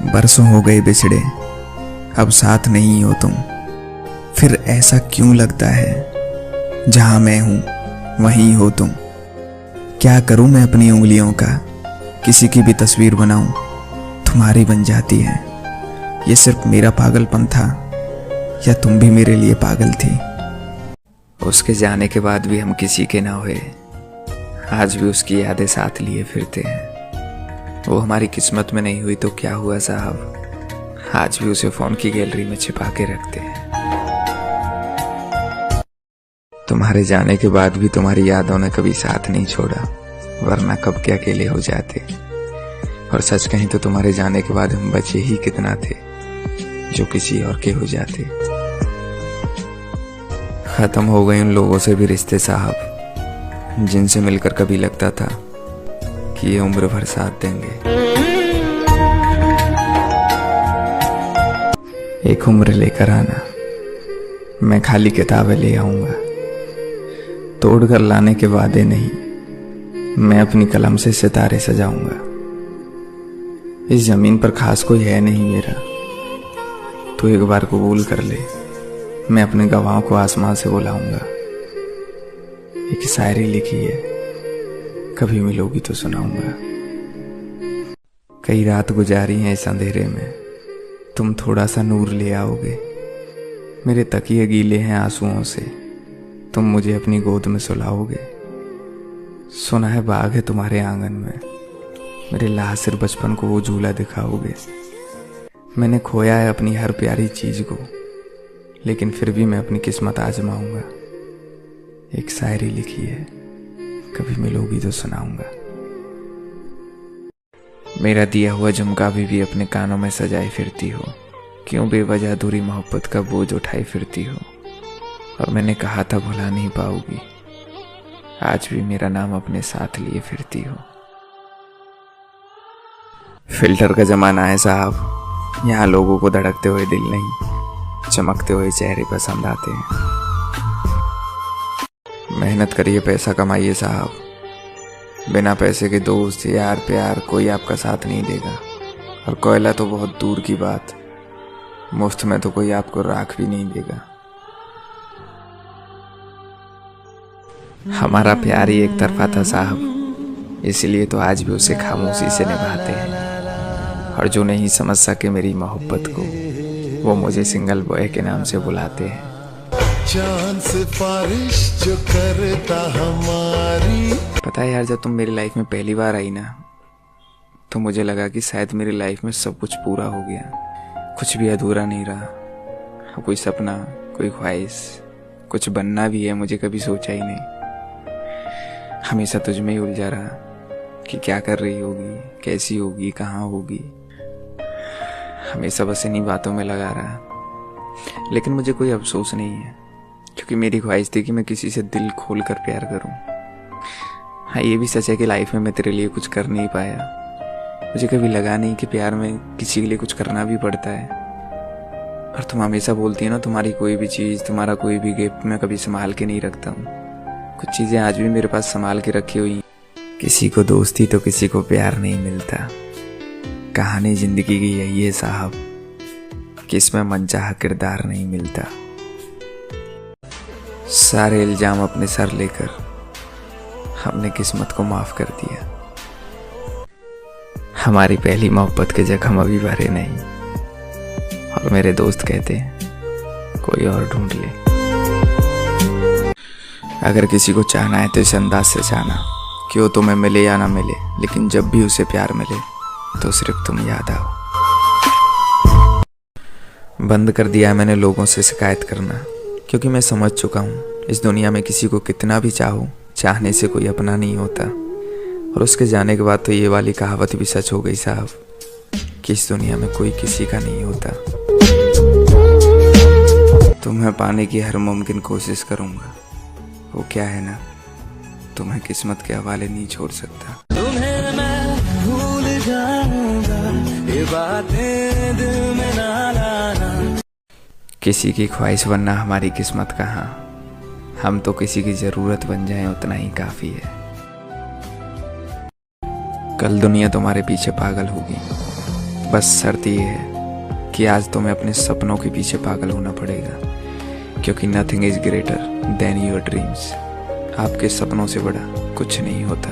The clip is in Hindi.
बरसों हो गए बिछड़े, अब साथ नहीं हो तुम। फिर ऐसा क्यों लगता है जहां मैं हूं वहीं हो तुम। क्या करूं मैं अपनी उंगलियों का, किसी की भी तस्वीर बनाऊं तुम्हारी बन जाती है। ये सिर्फ मेरा पागलपन था या तुम भी मेरे लिए पागल थी। उसके जाने के बाद भी हम किसी के ना हुए, आज भी उसकी यादें साथ लिए फिरते हैं। वो हमारी किस्मत में नहीं हुई तो क्या हुआ साहब, आज भी उसे फोन की गैलरी में छिपा के रखते हैं। तुम्हारे जाने के बाद भी तुम्हारी यादों ने कभी साथ नहीं छोड़ा, वरना कब के अकेले हो जाते। और सच कहीं तो तुम्हारे जाने के बाद हम बचे ही कितना थे जो किसी और के हो जाते। खत्म हो गए उन लोगों से भी रिश्ते साहब, जिनसे मिलकर कभी लगता था कि ये उम्र भर साथ देंगे। एक उम्र लेकर आना, मैं खाली किताबें ले आऊंगा, तोड़ कर लाने के वादे नहीं, मैं अपनी कलम से सितारे सजाऊंगा। इस जमीन पर खास कोई है नहीं मेरा, तू एक बार कबूल कर ले, मैं अपने गवाहों को आसमान से बुलाऊंगा। एक शायरी लिखी है, कभी मिलोगी तो सुनाऊंगा। कई रात गुजारी हैं इस अंधेरे में, तुम थोड़ा सा नूर ले आओगे। मेरे तकिए गीले हैं आंसुओं से, तुम मुझे अपनी गोद में सुलाओगे। सुना है बाग है तुम्हारे आंगन में, मेरे लासिर बचपन को वो झूला दिखाओगे। मैंने खोया है अपनी हर प्यारी चीज को, लेकिन फिर भी मैं अपनी किस्मत आजमाऊंगा। एक शायरी लिखी है, कभी मिलोगी तो सुनाऊंगा। मेरा दिया हुआ झुमका भी अपने कानों में सजाई फिरती हो, क्यों बेवजह अधूरी मोहब्बत का बोझ उठाई फिरती हो। और मैंने कहा था भुला नहीं पाओगी, आज भी मेरा नाम अपने साथ लिए फिरती हो। फिल्टर का जमाना है साहब, यहाँ लोगों को धड़कते हुए दिल नहीं, चमकते हुए चेहरे पसंद आते हैं। मेहनत करिए, पैसा कमाइए साहब, बिना पैसे के दोस्त यार प्यार कोई आपका साथ नहीं देगा। और कोयला तो बहुत दूर की बात, मुफ्त में तो कोई आपको राख भी नहीं देगा। हमारा प्यार ही एक तरफा था साहब, इसलिए तो आज भी उसे खामोशी से निभाते हैं। और जो नहीं समझ सके मेरी मोहब्बत को, वो मुझे सिंगल बॉय के नाम से बुलाते हैं। चांद सिफारिश जो करता हमारी। पता है यार, जब तुम मेरी लाइफ में पहली बार आई ना, तो मुझे लगा कि शायद मेरी लाइफ में सब कुछ पूरा हो गया, कुछ भी अधूरा नहीं रहा। कोई सपना, कोई ख्वाहिश, कुछ बनना भी है मुझे कभी सोचा ही नहीं। हमेशा तुझ में ही उलझा रहा कि क्या कर रही होगी, कैसी होगी, कहाँ होगी। हमेशा बस इन्हीं बातों में लगा रहा, लेकिन मुझे कोई अफसोस नहीं है, क्योंकि मेरी ख्वाहिश थी कि मैं किसी से दिल खोल कर प्यार करूं। हाँ, ये भी सच है कि लाइफ में मैं तेरे लिए कुछ कर नहीं पाया। मुझे कभी लगा नहीं कि प्यार में किसी के लिए कुछ करना भी पड़ता है। और तुम हमेशा बोलती है ना, तुम्हारी कोई भी चीज़, तुम्हारा कोई भी गिफ्ट मैं कभी संभाल के नहीं रखता हूँ। कुछ चीज़ें आज भी मेरे पास संभाल के रखी हुई। किसी को दोस्ती तो किसी को प्यार नहीं मिलता। कहानी जिंदगी की यही है साहब, कि इसमें मनचाहा किरदार नहीं मिलता। सारे इल्जाम अपने सर लेकर हमने किस्मत को माफ कर दिया। हमारी पहली मोहब्बत के जख्म अभी भरे नहीं, और मेरे दोस्त कहते हैं कोई और ढूंढ ले। अगर किसी को चाहना है तो इस अंदाज से चाहना कि वो तुम्हें मिले या ना मिले, लेकिन जब भी उसे प्यार मिले तो सिर्फ तुम याद आओ। बंद कर दिया है मैंने लोगों से शिकायत करना, क्योंकि मैं समझ चुका हूँ इस दुनिया में किसी को कितना भी चाहो, चाहने से कोई अपना नहीं होता। और उसके जाने के बाद तो ये वाली कहावत भी सच हो गई साहब, कि इस दुनिया में कोई किसी का नहीं होता। तुम्हें पाने की हर मुमकिन कोशिश करूँगा, वो क्या है ना, तुम्हें किस्मत के हवाले नहीं छोड़ सकता। तुम्हें मैं भूल जाऊंगा, ये बातें दिल में ना लाना। किसी की ख्वाहिश बनना हमारी किस्मत कहाँ, हम तो किसी की ज़रूरत बन जाएं उतना ही काफ़ी है। कल दुनिया तुम्हारे पीछे पागल होगी, बस शर्त ये है कि आज तुम्हें अपने सपनों के पीछे पागल होना पड़ेगा, क्योंकि nothing is greater than your dreams. आपके सपनों से बड़ा कुछ नहीं होता।